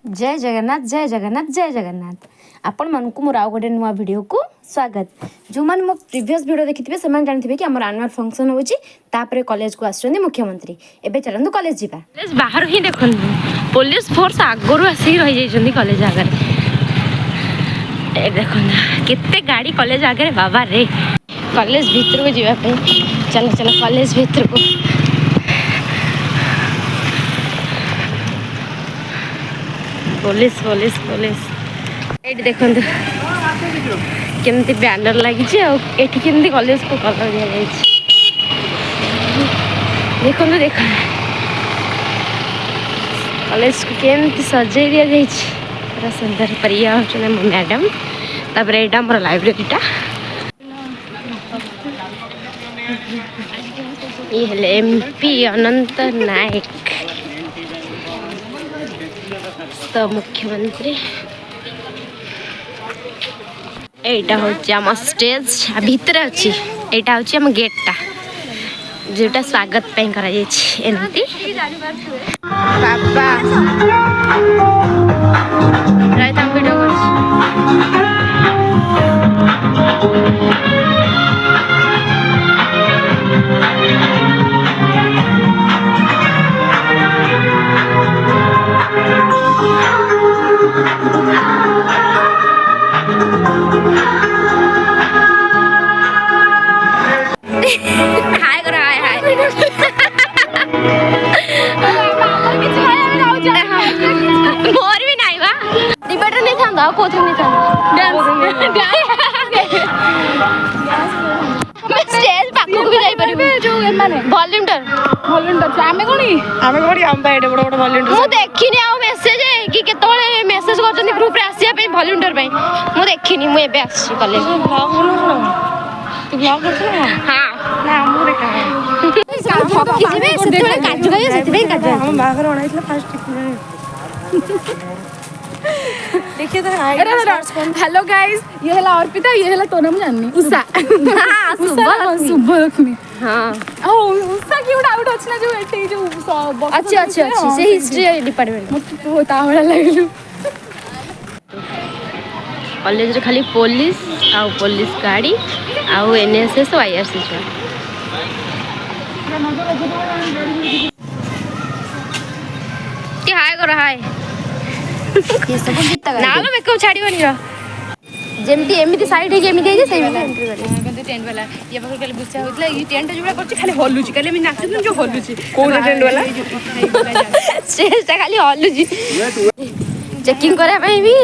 जय जगन्नाथ जय जगन्नाथ जय जगन्नाथ आपण मानकु मोर आउ गोटे नुआ वीडियो को स्वागत। जो मैंने मो प्रीवियस वीडियो देखिथिबे से जानते कि आम एनुअल फंक्शन होची तापर कॉलेज को आछन मुख्यमंत्री। एबे चलंतु कॉलेज जीवा। कॉलेज बाहर ही देखन पुलिस फोर्स आगरु आसी रहि जाइछन्ती कॉलेज आगे। ए देखन केते गाड़ी कॉलेज आगे बाबा रे। कॉलेज भीतर को जीवा पे चलो चलो कॉलेज भीतर को। पुलिस पुलिस पुलिस ये देखो केमती बैनर लगी केमती कॉलेज को कलर दिया देखो देख कॉलेज को केमती सजे दिया पूरा सुंदर परिया हो मैडम। तापर यहाँ मोर लाइब्रेरीटा ये एमपी अनंत नायक तो मुख्यमंत्री। एटा होची आम स्टेज भीतर अच्छी एटा होची आम गेटटा जोटा स्वागत पे करा जायछि एमती। बाबा राइट हम वीडियो हाय करो हाय हाय मोर भी नहीं बा डिबेट नहीं था कोथ नहीं था मैं स्टेज पाखो भी जाई परिबे जो एमाने वॉलंटियर वॉलंटियर आमे कोनी हम बा एडे बड़ बड़ वॉलंटियर मु देखिनी आ मेसेज कि केतोळे मेसेज करछन ग्रुप रे आसिया पे वॉलंटियर पे मु देखिनी मु एबे आसी कॉलेज ब्लॉग बोलो तू ब्लॉग करछ ना हां ना मु रे का किजिबे सेतोळे काजू गाय सेतबे काजू हम बागर ओणाइतला फास्ट देखिए तो हेलो गाइस ये है अर्पिता ये है तो नाम जाननी उषा हां शुभलक्ष्मी हां ओ उषा की डाउट अछि ना जो एठी जो अच्छा अच्छा अच्छा से हिस्ट्री डिपार्टमेंट मत तावळा लागलु। कॉलेज रे खाली पुलिस आ पुलिस गाड़ी आ एनएसएस और आईआरसी छुआ के हाय करो हाय ये सब गीत गा ना मैं को छाड़ीबनी रो जेमती एमिति साइड है एमिति है सही वाला एंट्री वाला कहते टेंट वाला ये बखर कल गुस्सा होतला ये टेंट जुड़ा करछ खाली हल्लुची कले मैं नाचू जो हल्लुची कोन टेंट वाला स्टेज ता खाली हल्लुची चेकिंग करे भाई भी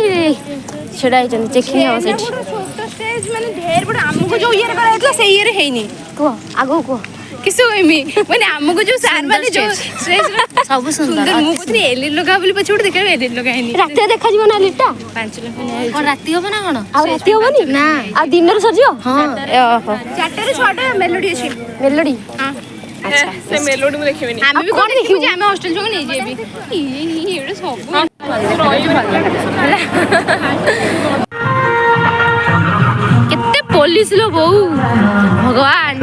छडा है चेकिंग हो सेठ छोटा स्टेज माने ढेर बड़ हमको जो ये करायतला से ये हेनी को आगो को किसो एमी माने हमको जो सार वाले जो स्टेज सब सुंदर मु पत्नी एलिन लगा बोली पछोड़ देखा एलिन लगा हेनी रात देखा जीव ना लिटा 5 लाख ने और राती हो ना कोन आ राती होबनी ना आ दिन रे सरजियो हां ओहो 4 रे 6 मेलोडी अछि मेलोडी हां अच्छा से मेलोडी मु देखिबनी हम भी कोन देखिबू जे हम हॉस्टल जो नै जेबी ई एडे सब केते पुलिस लो बहु भगवान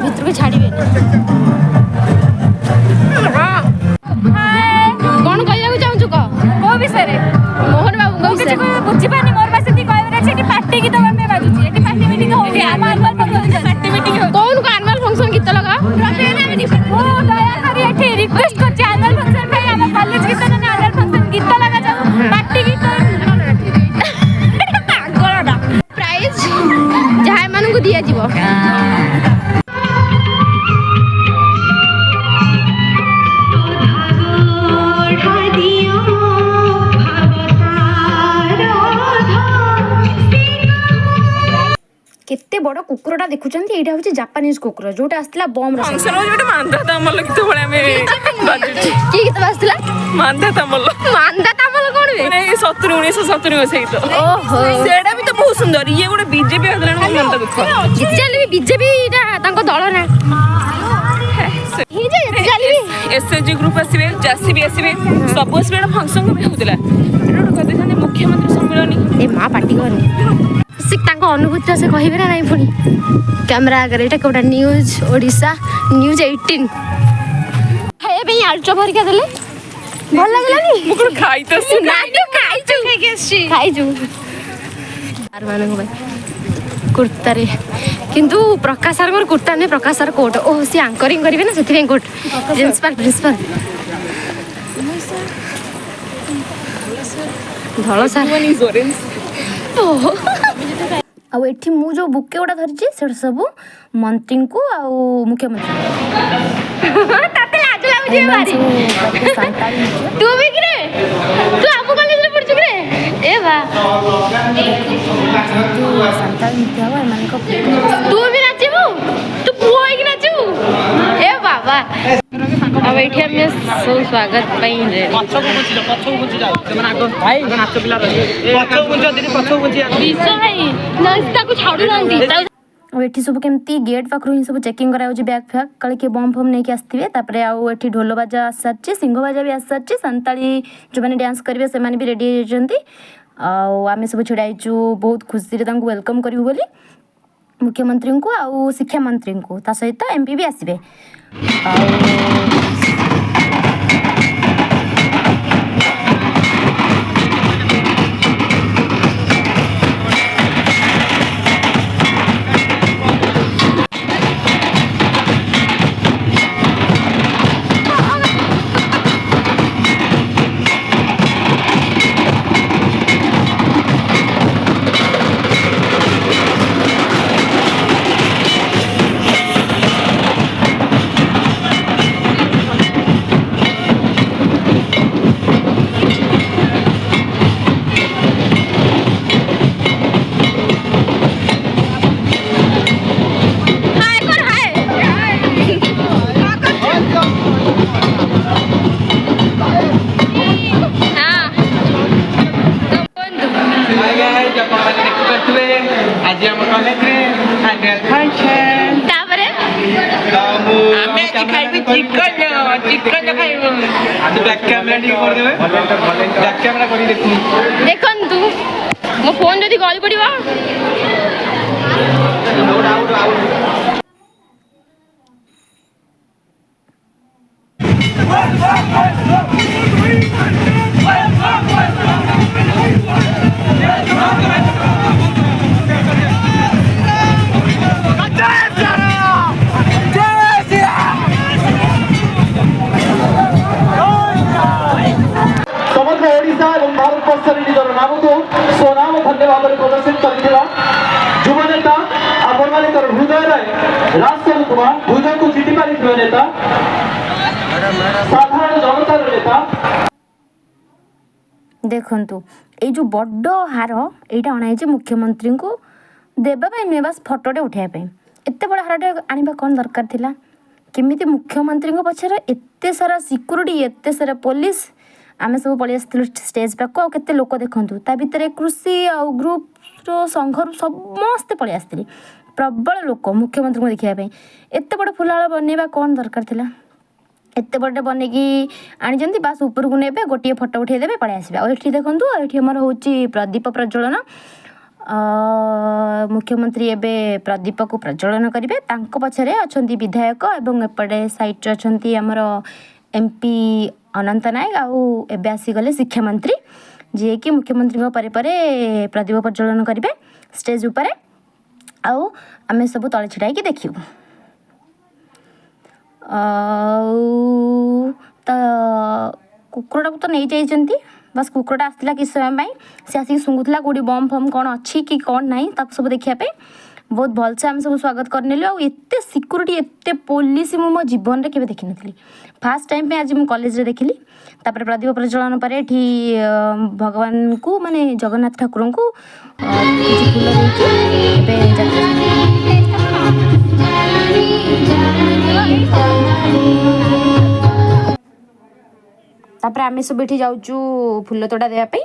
भीतर को छाड़ीबे कौन कहया चाहू को विषय रे मोहन बाबू को विषय बुझी पानी मोर पासे कहबे छै कि पार्टी गीत गमे बाजुची एटी पार्टी मीटिंग हो एनुअल फंक्शन पार्टी मीटिंग हो कौन को एनुअल फंक्शन गीत लगा ओ दया करी एठी रिक्वेस्ट कर एनुअल फंक्शन पे हम कॉलेज गीत ना एनुअल फंक्शन गीत लगा जाऊ पार्टी गीत पागलडा प्राइज जहां मानन को दिया जीवो केते बड़ कुकुरटा देखुचंती एटा होची जापानीज कुकुर जोटा आस्तिला बम रो फंक्शन हो जोटा मानदा तमल गीत भळे में बाजुची की गीत बास्तिला मानदा तमल कोन बे माने 70 1970 में सही तो ओहो सेडा भी तो बहुत सुंदर ये गोटे बीजेपी हदला मन तो दुख चली बीजेपी टा तांको दल ना ही जे चली एसएसजी ग्रुप आसीबे जासी भी आसीबे सब आसीबे फंक्शन को होतला एटा कहते छने मुख्यमंत्री सम्मेलन ए मां पार्टी करनी सिक तांको अनुभूति से कहिबे ना नहीं पुनी कैमरा आगे एटा कोटा न्यूज ओडिशा न्यूज 18 खाया पे आलचो भरिका देले ଭଲ ଲାଗିଲାନି ମୁଁ କ'ଣ ଖାଇ ତ ଖାଇଛୁ ସାର୍ମାନଙ୍କ ପାଇଁ କୁର୍ତ୍ତାରେ କିନ୍ତୁ ପ୍ରକାଶ ସାର୍ଙ୍କର କୁର୍ତ୍ତା ନୁହେଁ ପ୍ରକାଶ ସାର୍ କୋଟ୍ ଓହ ସିଏ ଆଙ୍କରିଂ କରିବେ ନା ସେଥିପାଇଁ କୋଟ୍ ପ୍ରିନ୍ସିପାଲ ଧଳ ସାର୍ ଆଉ ଏଠି ମୁଁ ଯେଉଁ ବୁକେ ଗୁଡ଼ା ଧରିଛି ସେଟା ସବୁ ମନ୍ତ୍ରୀଙ୍କୁ ଆଉ ମୁଖ୍ୟମନ୍ତ୍ରୀ ତୁ ବି କିରେ ତୁ ଆମ କଲେଜରେ ପଢୁଛୁ କିରେ ଏ ବା ତୁ ବି ନାଚିବୁ ତୁ ପୁଅ ହେଇକି ନାଚିବୁ ଏ ବାବା ଆଉ ଏଇଠି ଆମେ ସବୁ ସ୍ୱାଗତ ପାଇଁ ତାକୁ ଛାଡୁନାହାନ୍ତି ଆଉ ଏଠି ସବୁ କେମିତି ଗେଟ୍ ପାଖରୁ ହିଁ ସବୁ ଚେକିଂ କରାଯାଉଛି ବ୍ୟାଗ୍ ଫ୍ୟାଗ୍ କାଳେ କିଏ ବମ୍ ଫମ୍ ନେଇକି ଆସିଥିବେ ତାପରେ ଆଉ ଏଠି ଢୋଲ ବାଜା ଆସିସାରିଛି ସିଂହ ବାଜା ବି ଆସିସାରିଛି ସାନ୍ତାଳୀ ଯେଉଁମାନେ ଡ୍ୟାନ୍ସ କରିବେ ସେମାନେ ବି ରେଡ଼ି ହେଇଯାଇଛନ୍ତି ଆଉ ଆମେ ସବୁ ଛିଡ଼ା ହେଇଛୁ ବହୁତ ଖୁସିରେ ତାଙ୍କୁ ୱେଲକମ୍ କରିବୁ ବୋଲି ମୁଖ୍ୟମନ୍ତ୍ରୀଙ୍କୁ ଆଉ ଶିକ୍ଷା ମନ୍ତ୍ରୀଙ୍କୁ ତା ସହିତ MP ବି ଆସିବେ ଆଉ ଦେଖନ୍ତୁ ମୋ ଫୋନ୍ ଯଦି ଗଳି ପଡ଼ିବ समग्र ओडिशा और भारत वर्ष निजर नाम को स्वनाम धन्य भाव प्रदर्शित करथिला युव नेता आपण मानकर हृदय राष्ट्र भुज को जीति पारि नेता साधारण जनतार नेता देखंतु ए जो बड्ड हार एटा अणाई मुख्यमंत्री को देबा नुहे बास फटोटे उठाइबा एते बड़ हारटे आनिबा कौन दरकार थिला केमिति मुख्यमंत्री पछरे एते सारा सिक्यूरिटी एते सारा पुलिस आमे सब पळि आस्थिलु स्टेज पाक आ केते लोक देखंतु ता भितरे कृषि आ ग्रुप रो संघर समस्ते पळि आस्थिले प्रबल लोक मुख्यमंत्री को देखिया पे एते बड़ फुलाळ बनेबा कौन दरकार थिला एते बड़े बनेकी आनी बास ऊपर को नेबे गोटे फोटो उठे देबे पळि आसीबे आ एठी देखंतु एठी हमर होची प्रदीप प्रज्वलन मुख्यमंत्री एबे प्रदीप को प्रज्वलन करिवे तांको पछरे अछंती विधायक एवं एपटे साइट अछंती हमर MP अनंत नायक आउ एबे आसी गले शिक्षा मंत्री जे कि मुख्यमंत्री परे परे प्रदीप प्रज्वलन करिवे स्टेज ऊपर आउ आमे सब तळे छिड़ाई कि देखिबो तो कुकुरटा को तो नहीं जाइछंती बस कुकुरटा आसला कि समय से आसिक शुंगुला कौटी बम फम कौन अच्छी कि कौन ना सब देखापी बहुत भलसे आम सब स्वागत करनेलु आउ एते सिक्यूरीटी एते पुलिस मो जीवन में केवे देखी नथली फास्ट टाइम पे आज मु कॉलेज रे देखिली तापर प्रदीप प्रज्वलन पर एठी भगवान को माने जगन्नाथ ठाकुर को किछि फूल देकी तापर आम सब ये जाऊँ फूल तोड़ा देवाई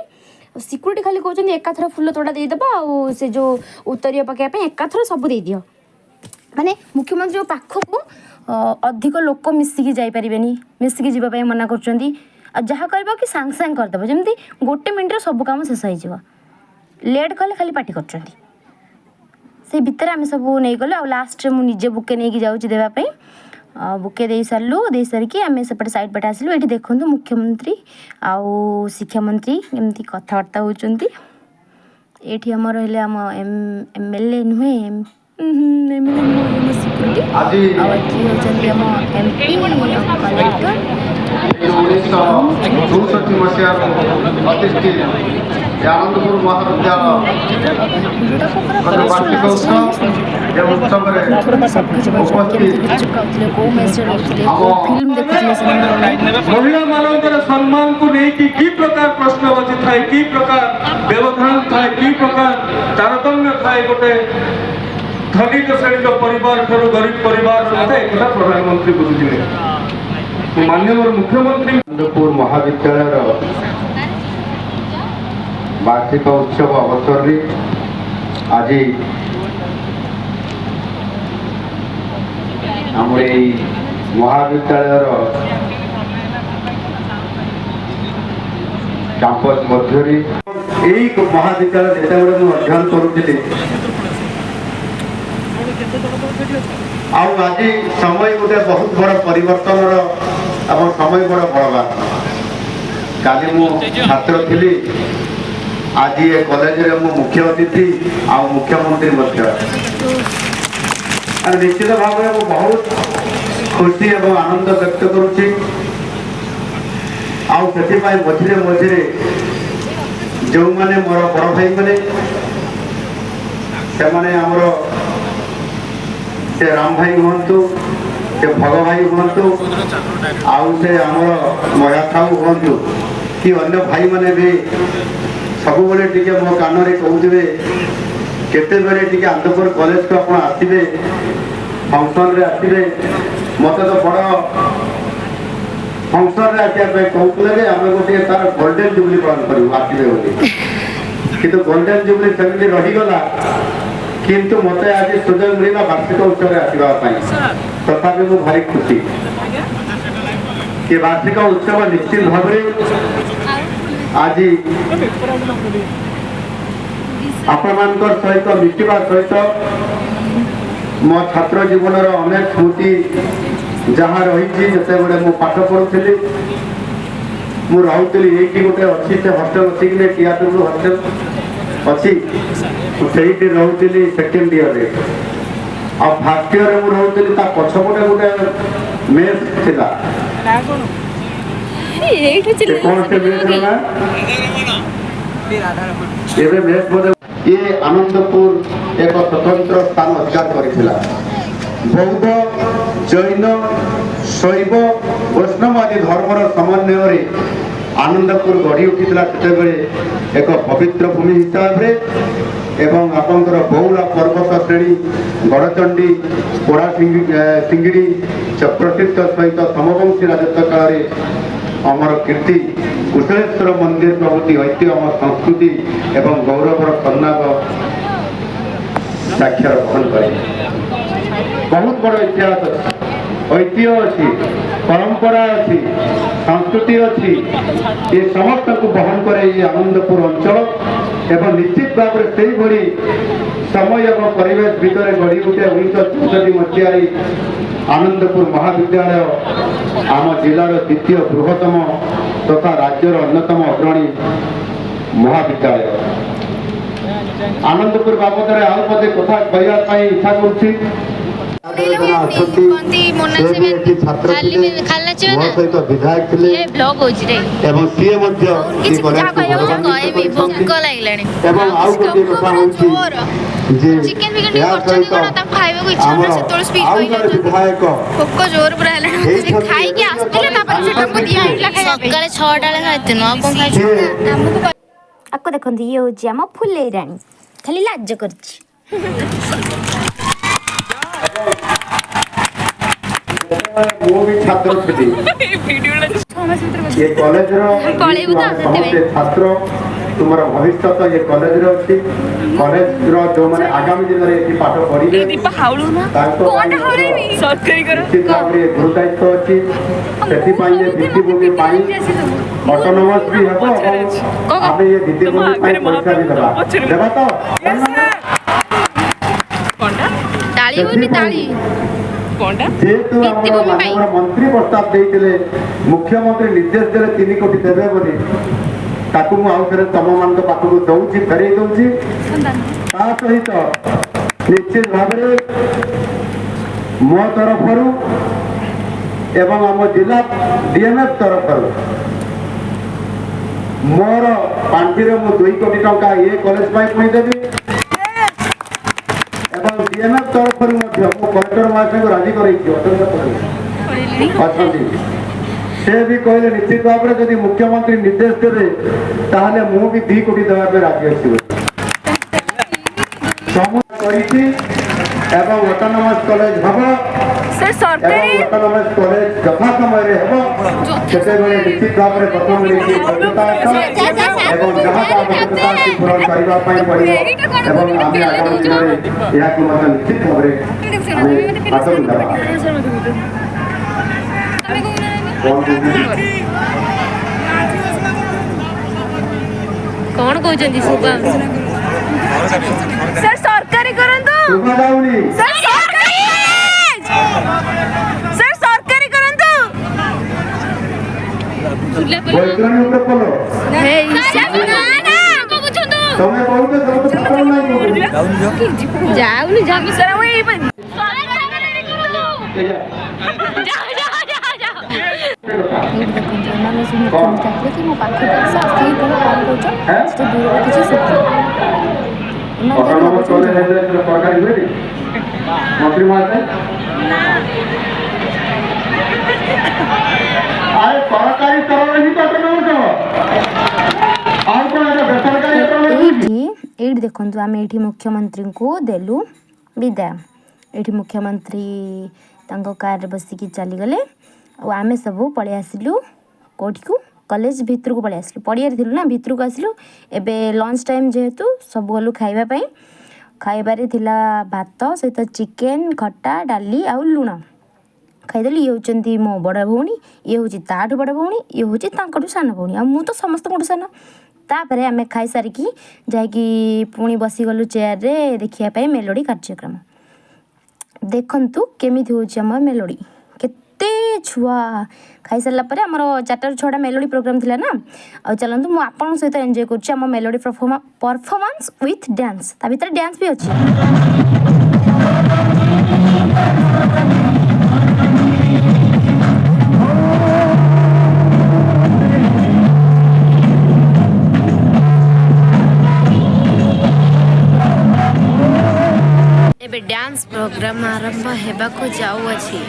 सिक्यूरीटी खाली कहते एकाथर फूल तोड़ा देदेबा आ से जो उत्तरीय पकड़ापी एकाथर सब दे दियो माने मुख्यमंत्री पाखक अधिक लोक मिसिकी जापरें मिसिकी जावाई मना कर जहाँ कर कि सांग सांग करदेव जमी गोटे मिनट सब कम शेष हो लेट कले खाली पार्टी कर भितर आम सब नहीं गले आ लास्ट मुझे बुके नहीं जाऊँगी देवाई बुके दे सारू दे सारिकी आम सेपटे साइड पटे आसलु ये देखूँ मुख्यमंत्री आउ शिक्षा मंत्री एमती कथबार्ता होती ये आमर आम एम एल ए नुहे सिक्यूरीटी होती आम एम पी कलेक्टर आनंदपुर महाविद्यालय वार्षिक उत्सव महिला मानकर सम्मान को लेकिन की प्रकार प्रश्नवाची थाए की प्रकार व्यवधान थाए की प्रकार तारतम्य थाए गोटे धनिक श्रेणी परिवार ठार गरीब परिवार एक प्रधानमंत्री बुझुले माननीय मुख्यमंत्री आनंदपुर महाविद्यालय वार्षिक उत्सव अवसर में आज आम महाविद्यालय कैंपस मध्य महाविद्यालय जिते अध्ययन करुली आज समय गोटे बहुत बड़ परिवर्तन समय बड़ बड़वा काली मु छात्र थी आज ये कॉलेज रे मु मुख्य अतिथि आ मुख्यमंत्री निश्चित भाव में बहुत खुशी और आनंद व्यक्त करुच्ची मझे मझे जो मैंने मोर बड़ भाई मैंने से राम भाई हूँ से भग भाई हूँ आउ से आमर मया साहू हूँ कि अन्य भाई मैंने भी सब टे मो कान कहते केते आनंदपुर कॉलेज को आप आसवे फंक्शन रे आसवे मत तो बड़ फंक्शन रे आसा कहते आम गोटे तार गोल्डेन जुबली पालन करूँ आसवे बोली कि गोल्डेन जुबली सेमती रहीगला किंतु मत आज सुजोग मिलला वार्षिक उत्सव आसवाई तथापि मु भारी खुशी कि वार्षिक उत्सव निश्चित भाव आज आपण सहित मिशिवा सहित मो छात्र जीवन अनेक स्मृति जहाँ रही जिते मु पाठ पढ़ुली मुझे ये गोटे अच्छी से हस्टेल अच्छी कि टीआर हस्टेल अच्छी से रोली सेकेंड इयर आ फास्ट इयर रोली पछपटे गोटे मेस थिला कौन से मेस ये आनंदपुर एक स्वतंत्र स्थान अधिकार करथिला बौद्ध जैन शैव वैष्णव आदि धर्मर समन्वय आनंदपुर गढ़ी उठिला सेतेबेले एक पवित्र भूमि हिसाब रे एवं आपंकर बहुला पर्वत श्रेणी गड़चंडी पोड़ा सिंगिड़ी प्रसिद्ध सहित समवंशी राजत्व काल अमर कीर्ति कुशलेश्वर मंदिर प्रभृति ऐतिह्य आम संस्कृति एवं गौरवर सन्नाग साक्षर बहन करे बहुत बड़ इतिहास ऐतिह्य अच्छी परंपरा अच्छी संस्कृति अच्छी ये समस्त को बहन करे ये आनंदपुर अंचल एवं निश्चित भाव में से भली समय और परिवेश भितर गढ़ी उठे 1964 मसीह आनंदपुर महाविद्यालय आम जिलार द्वितीय बृहत्तम तथा राज्यर अन्यतम अग्रणी महाविद्यालय आनंदपुर बाबद आउ मत कथा कहवाई इच्छा करुच्ची सहित विधायक थे एवं सी आपको देखो ये हूँ आम फुले राणी खाली लाज कर छात्र थी ये कॉलेज छात्र तुम भविष्य ये कॉलेज कॉलेज जो मैंने आगामी दिन में पाठ पढ़े गुरु दायित्व अच्छी से भित्तिभूमि ऑटोनोमस भी हम ये भित्तिभूमि परीक्षा भी देवा तो कौनटा जेहेतु माननीय मंत्री प्रस्ताव देते मुख्यमंत्री निर्देश देले 3 कोटी देवे बोली ताकू मु आउ थे तुम मान पाखक दौची फेरई दौची सहित निश्चित भाव मो तरफ एवं आम जिला डीएमएफ तरफ मोर पांठी मु 2 कोटी टंका ये कॉलेज पुणी देवी एवं डीएमएफ तरफ कलेक्टर महाशय को राजी कर से भी कहले निश्चित भाव में जब मुख्यमंत्री निर्देश देवे ताहले मु भी 2 कोटी देवा राजी अच्छी एवं ऑटोनोमस कॉलेज हम ऑटोनोमस कॉलेज यथा समय हम निश्चित भाव में प्रथम बाध्यता एवं जहाँ आवश्यकता पूरण करने पड़ो एवं आम आगामी दिन में यह निश्चित भाव में हाथ देवा कौन कहते सर सरकारी करंतु सर सरकारी करंतु वैतरणी ऊपर पलो तमे कहू तो छात्र नहीं जाऊनी जाऊ सर वही मुख्यमंत्री कि मो पाखे आसी कौन कौच दूर किसी ऑटोनोमस कॉलेज सरकारी हुए मंत्री महाशय आए सरकारी स्तर ही ऑटोनोमस और कौन है बेसरकारी एठी देखु आम ये मुख्यमंत्री को देलु विदाय ये मुख्यमंत्री कार बसिकी चलीगले आमे सब पलि आसिलु कौटी को कॉलेज भितर को पलि आसिलु पड़िया थिलु ना भितर को आसिलु एबे लंच टाइम जेहेतु सब गलु खाइबा खाइबारे थिला भात सहित चिकेन खट्टा डाली आउ लुण खाइदेली ये होचंती मो बड़ भौणी ये होची ताठु बड़ भौणी ये होची तांकटु सान भौणी आ मु तो समस्त कोटु सान तापरे आमे खाइ सारिकी जाइकी पुणी बसी गलु चेयर रे देखिया पई मेलोडी कार्यक्रम देखंतु केमिति होची हमर मेलोडी केते छुआ खाई सारा पर आमर 4 6टा मेलोडी प्रोग्राम थिला ना आ चलंतु मु आपन सहित एन्जॉय करछि हम मेलोडी परफॉर्मेंस विथ डांस ता भीतर डांस भी अछि एबे डांस प्रोग्राम आरंभ हेबा को जाऊ अछि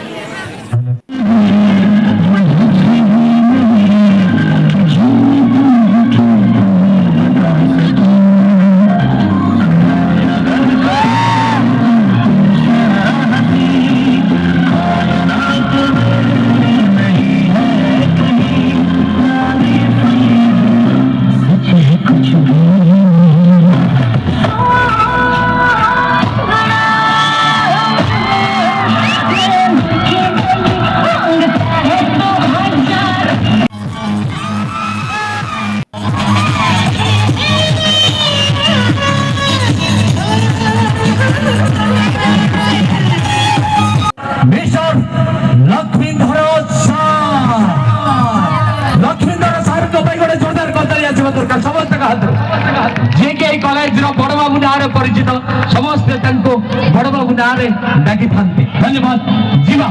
कॉलेज बड़ बाबू ना परिचित समस्ते बड़ बाबू ना डाकी था धन्यवाद जीवा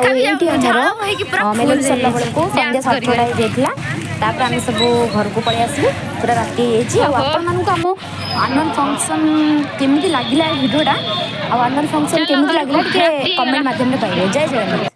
ଆଉ ଏଇଠି ଆମର ମେଲୋଡ଼ି ସରିଲା ବେଳକୁ ସନ୍ଧ୍ୟା 7ଟା ହେଇଯାଇଥିଲା। ତାପରେ ଆମେ ସବୁ ଘରକୁ ପଳେଇ ଆସିଲୁ, ପୁରା ରାତି ହେଇଯାଇଛି। ଆଉ ଆପଣମାନଙ୍କୁ ଆମ ଆନୁଆଲ୍ ଫଙ୍କସନ୍ କେମିତି ଲାଗିଲା ଏ ଭିଡ଼ିଓଟା, ଆଉ ଆନୁଆଲ୍ ଫଙ୍କସନ୍ କେମିତି ଲାଗିଲା ଟିକେ କମେଣ୍ଟ ମାଧ୍ୟମରେ କହିବେ। ଜୟ ଜଗନ୍ନାଥ।